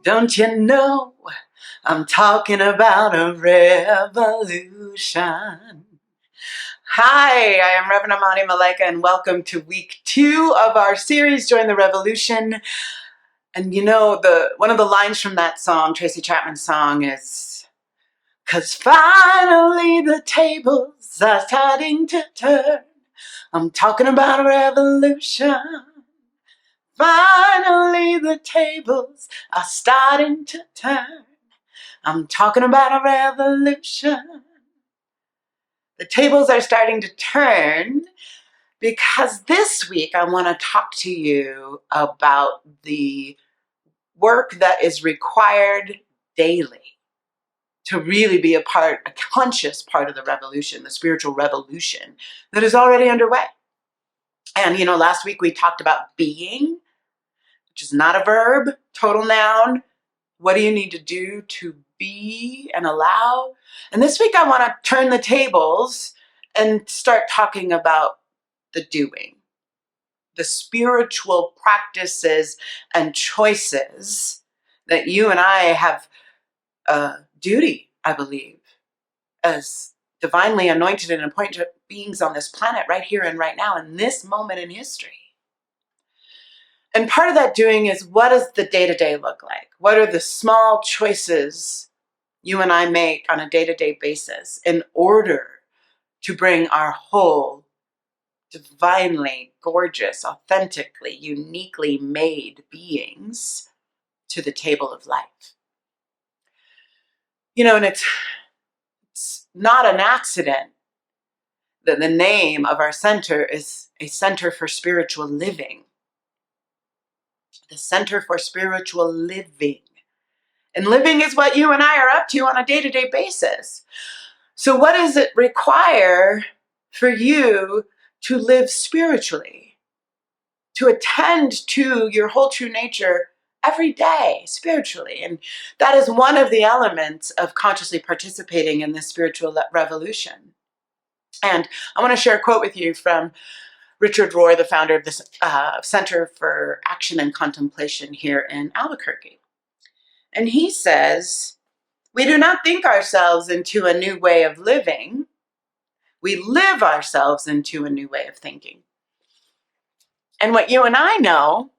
Don't you know I'm talking about a revolution? Hi, I am Reverend Amani Malaika, and welcome to week 2 of our series, Join the Revolution. And you know, one of the lines from that song, Tracy Chapman's song, is, "'Cause finally the tables are starting to turn. I'm talking about a revolution. Finally the tables are starting to turn. I'm talking about a revolution." The tables are starting to turn because this week I want to talk to you about the work that is required daily to really be a conscious part of the revolution, the spiritual revolution that is already underway. And, you know, last week we talked about being, which is not a verb, total noun. What do you need to do to be and allow? And this week I want to turn the tables and start talking about the doing, the spiritual practices and choices that you and I have a duty, I believe, as divinely anointed and appointed beings on this planet right here and right now in this moment in history. And part of that doing is, what does the day-to-day look like? What are the small choices you and I make on a day-to-day basis in order to bring our whole, divinely gorgeous, authentically, uniquely made beings to the table of life? You know, and it's not an accident that the name of our center is a Center for Spiritual Living. The Center for Spiritual Living. And living is what you and I are up to on a day-to-day basis. So what does it require for you to live spiritually? To attend to your whole true nature every day spiritually. And that is one of the elements of consciously participating in this spiritual revolution. And I want to share a quote with you from Richard Rohr, the founder of this Center for Action and Contemplation here in Albuquerque. And he says, "We do not think ourselves into a new way of living. We live ourselves into a new way of thinking." And what you and I know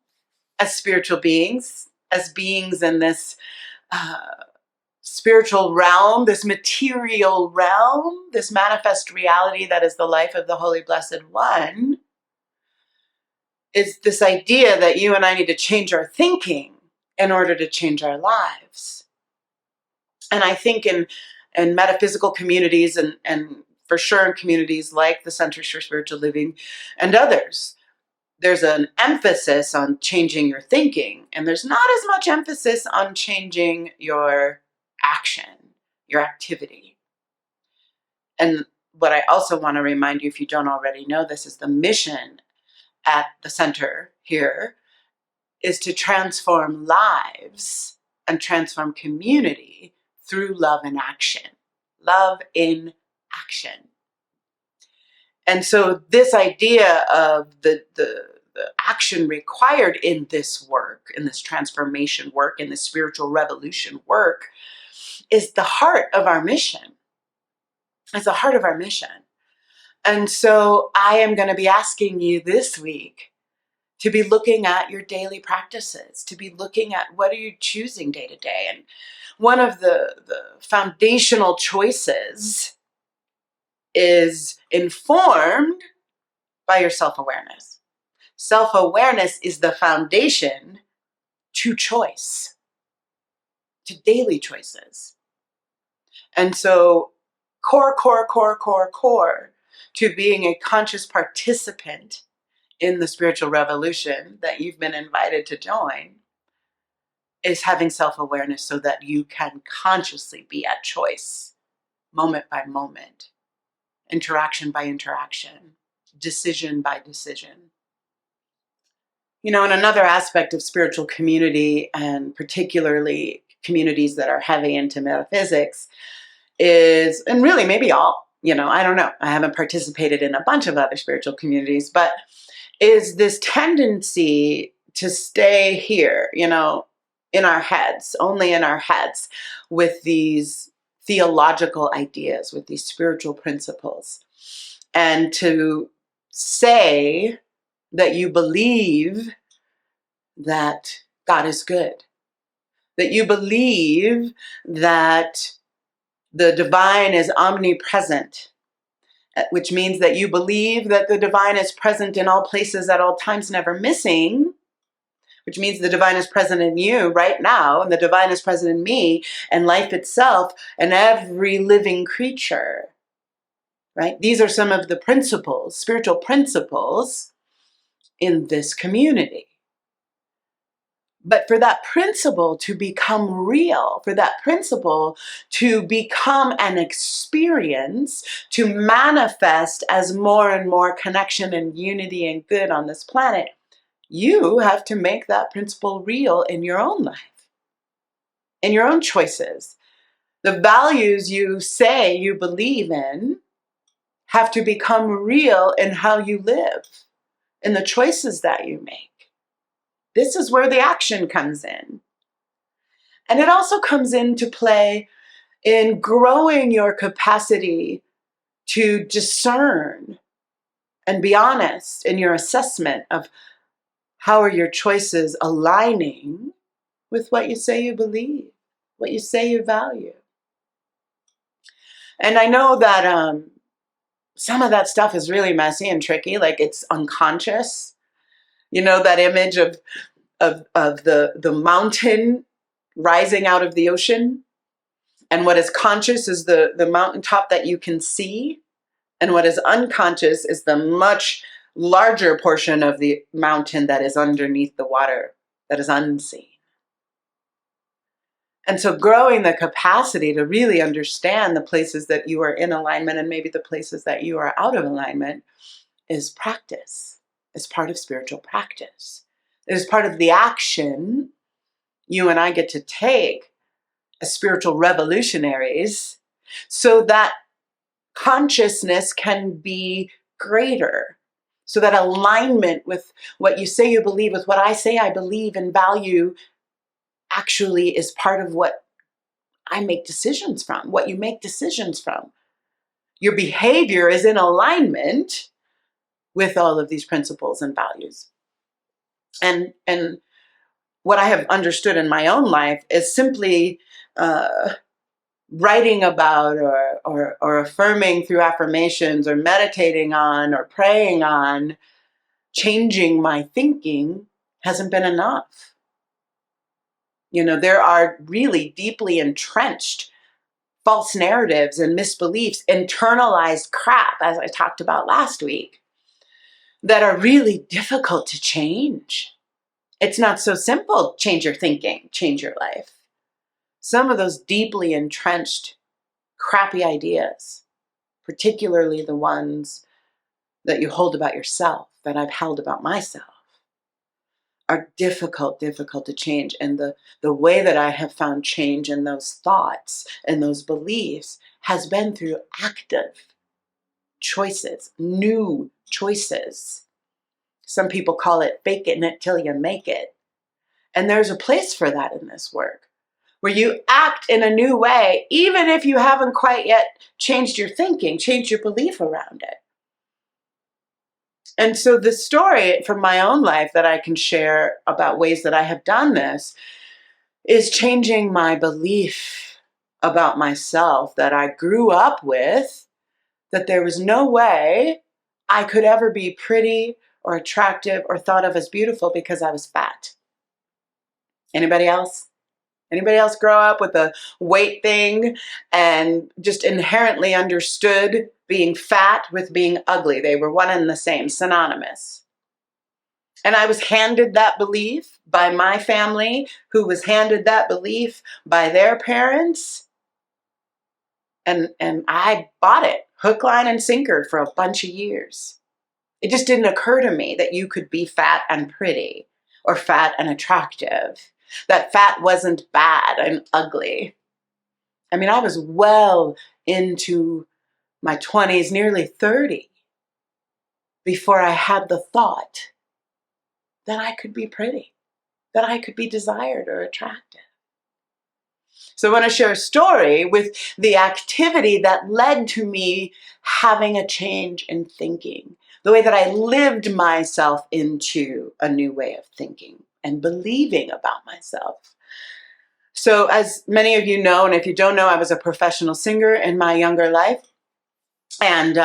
as spiritual beings, as beings in this spiritual realm, this material realm, this manifest reality that is the life of the Holy Blessed One, is this idea that you and I need to change our thinking in order to change our lives. And I think in metaphysical communities and for sure in communities like the Centers for Spiritual Living and others, there's an emphasis on changing your thinking, and there's not as much emphasis on changing your action, your activity. And what I also want to remind you, if you don't already know this, is the mission at the center here is to transform lives and transform community through love in action. Love in action. And so this idea of the action required in this work, in this transformation work, in this spiritual revolution work, is the heart of our mission. It's the heart of our mission. And so I am going to be asking you this week to be looking at your daily practices, to be looking at what are you choosing day to day. And one of the foundational choices is informed by your self-awareness. Self-awareness is the foundation to choice, to daily choices. And so core to being a conscious participant in the spiritual revolution that you've been invited to join is having self-awareness so that you can consciously be at choice, moment by moment, interaction by interaction, decision by decision. You know, and another aspect of spiritual community, and particularly communities that are heavy into metaphysics, is, and really maybe all, you know, I don't know, I haven't participated in a bunch of other spiritual communities, but is this tendency to stay here, you know, in our heads, only in our heads, with these theological ideas, with these spiritual principles. And to say that you believe that God is good, that you believe that the divine is omnipresent, which means that you believe that the divine is present in all places at all times, never missing, which means the divine is present in you right now, and the divine is present in me, and life itself, and every living creature, right? These are some of the principles, spiritual principles in this community. But for that principle to become real, for that principle to become an experience, to manifest as more and more connection and unity and good on this planet, you have to make that principle real in your own life, in your own choices. The values you say you believe in have to become real in how you live, in the choices that you make. This is where the action comes in. And it also comes into play in growing your capacity to discern and be honest in your assessment of how are your choices aligning with what you say you believe, what you say you value. And I know that some of that stuff is really messy and tricky, like it's unconscious. You know, that image of the mountain rising out of the ocean, and what is conscious is the mountaintop that you can see, and what is unconscious is the much larger portion of the mountain that is underneath the water, that is unseen. And so growing the capacity to really understand the places that you are in alignment and maybe the places that you are out of alignment is practice. It's part of spiritual practice. It is part of the action you and I get to take as spiritual revolutionaries so that consciousness can be greater, so that alignment with what you say you believe, with what I say I believe and value, actually is part of what I make decisions from, what you make decisions from. Your behavior is in alignment with all of these principles and values. And what I have understood in my own life is simply writing about or affirming through affirmations or meditating on or praying on changing my thinking hasn't been enough. You know, there are really deeply entrenched false narratives and misbeliefs, internalized crap, as I talked about last week, that are really difficult to change. It's not so simple. Change your thinking, change your life. Some of those deeply entrenched crappy ideas, particularly the ones that you hold about yourself, that I've held about myself, are difficult to change. And the way that I have found change in those thoughts and those beliefs has been through active choices, new choices. Some people call it faking it till you make it. And there's a place for that in this work, where you act in a new way, even if you haven't quite yet changed your thinking, changed your belief around it. And so the story from my own life that I can share about ways that I have done this is changing my belief about myself that I grew up with, that there was no way I could ever be pretty or attractive or thought of as beautiful because I was fat. Anybody else? Anybody else grow up with a weight thing and just inherently understood being fat with being ugly? They were one and the same, synonymous. And I was handed that belief by my family, who was handed that belief by their parents. And I bought it, hook, line, and sinker for a bunch of years. It just didn't occur to me that you could be fat and pretty or fat and attractive, that fat wasn't bad and ugly. I mean, I was well into my 20s, nearly 30, before I had the thought that I could be pretty, that I could be desired or attractive. So I want to share a story with the activity that led to me having a change in thinking, the way that I lived myself into a new way of thinking and believing about myself. So as many of you know, and if you don't know, I was a professional singer in my younger life. And,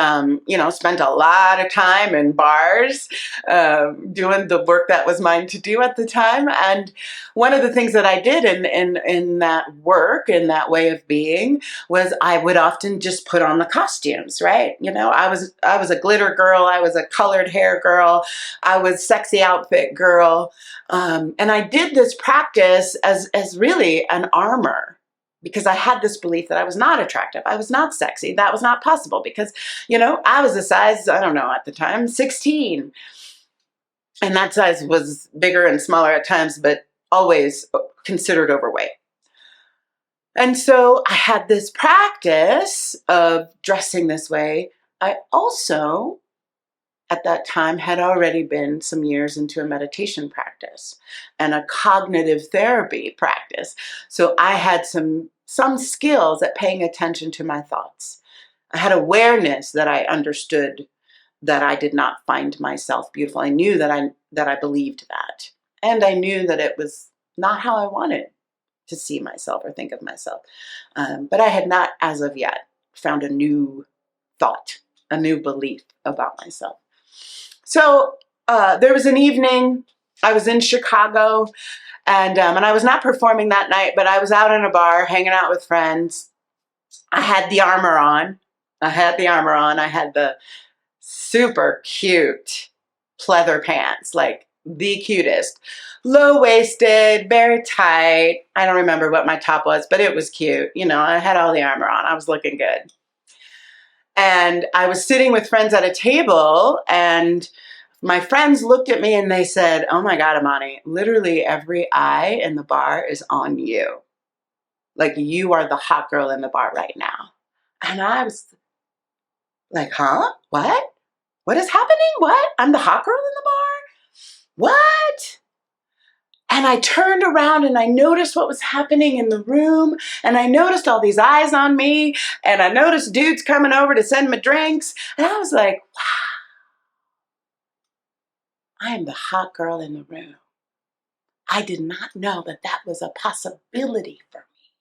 spent a lot of time in bars doing the work that was mine to do at the time. And one of the things that I did in that work, in that way of being, was I would often just put on the costumes, right? I was a glitter girl. I was a colored hair girl. I was sexy outfit girl. And I did this practice as really an armor, because I had this belief that I was not attractive. I was not sexy. That was not possible because, I was a size, I don't know, at the time, 16. And that size was bigger and smaller at times, but always considered overweight. And so I had this practice of dressing this way. I also, at that time, had already been some years into a meditation practice and a cognitive therapy practice. So I had some skills at paying attention to my thoughts. I had awareness that I understood that I did not find myself beautiful. I knew that I believed that. And I knew that it was not how I wanted to see myself or think of myself. But I had not, as of yet, found a new thought, a new belief about myself. So there was an evening, I was in Chicago, and I was not performing that night, but I was out in a bar hanging out with friends. I had the armor on. I had the super cute pleather pants, like the cutest. Low-waisted, very tight. I don't remember what my top was, but it was cute. I had all the armor on. I was looking good. And I was sitting with friends at a table, and my friends looked at me and they said, "Oh my God, Amani, literally every eye in the bar is on you. Like, you are the hot girl in the bar right now." And I was like, huh? What? What is happening? What? I'm the hot girl in the bar? What? And I turned around and I noticed what was happening in the room. And I noticed all these eyes on me. And I noticed dudes coming over to send me drinks. And I was like, wow, I am the hot girl in the room. I did not know that that was a possibility for me.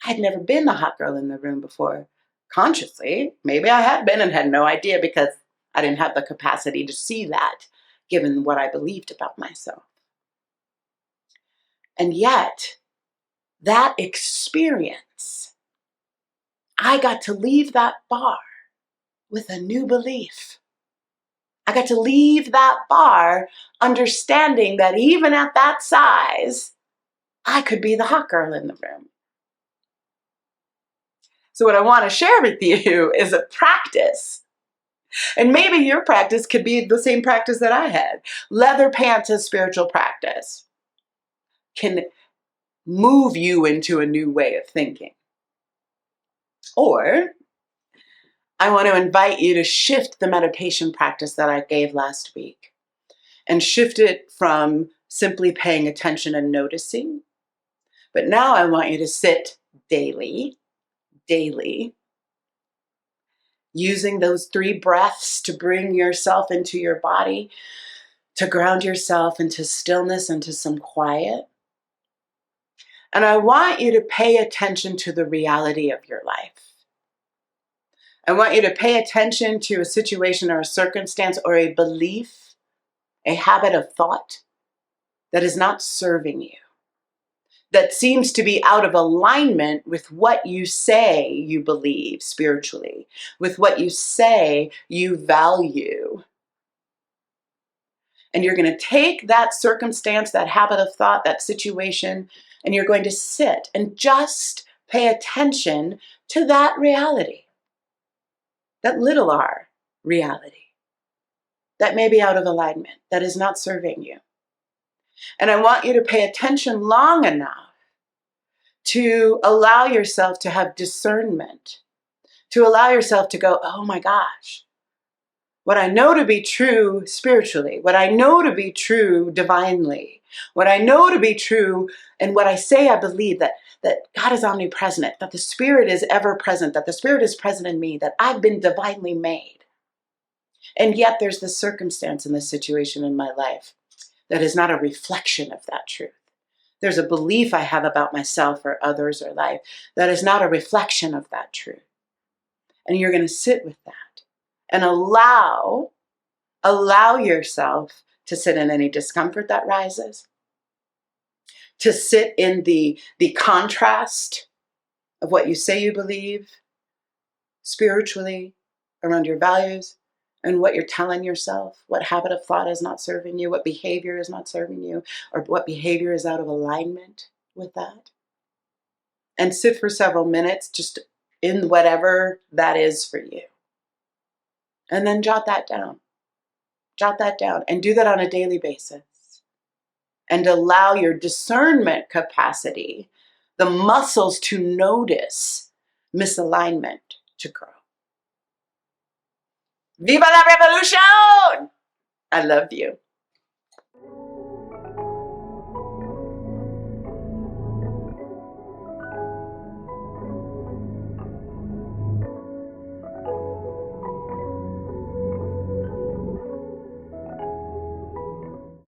I had never been the hot girl in the room before, consciously. Maybe I had been and had no idea because I didn't have the capacity to see that, given what I believed about myself. And yet, that experience, I got to leave that bar with a new belief. I got to leave that bar understanding that even at that size, I could be the hot girl in the room. So what I want to share with you is a practice. And maybe your practice could be the same practice that I had. Leather pants as spiritual practice can move you into a new way of thinking. Or I want to invite you to shift the meditation practice that I gave last week and shift it from simply paying attention and noticing. But now I want you to sit daily, using those 3 breaths to bring yourself into your body, to ground yourself into stillness, into some quiet. And I want you to pay attention to the reality of your life. I want you to pay attention to a situation or a circumstance or a belief, a habit of thought that is not serving you, that seems to be out of alignment with what you say you believe spiritually, with what you say you value. And you're going to take that circumstance, that habit of thought, that situation, and you're going to sit and just pay attention to that reality, that little r reality, that may be out of alignment, that is not serving you. And I want you to pay attention long enough to allow yourself to have discernment, to allow yourself to go, oh my gosh, what I know to be true spiritually, what I know to be true divinely, What I know to be true and what I say I believe, that God is omnipresent, that the Spirit is ever present, that the Spirit is present in me, that I've been divinely made. And yet there's this circumstance in this situation in my life that is not a reflection of that truth. There's a belief I have about myself or others or life that is not a reflection of that truth. And you're going to sit with that and allow yourself to sit in any discomfort that rises, to sit in the contrast of what you say you believe spiritually around your values and what you're telling yourself, what habit of thought is not serving you, what behavior is not serving you, or what behavior is out of alignment with that. And sit for several minutes just in whatever that is for you. And then jot that down. Jot that down and do that on a daily basis. And allow your discernment capacity, the muscles to notice misalignment, to grow. Viva la revolution! I love you.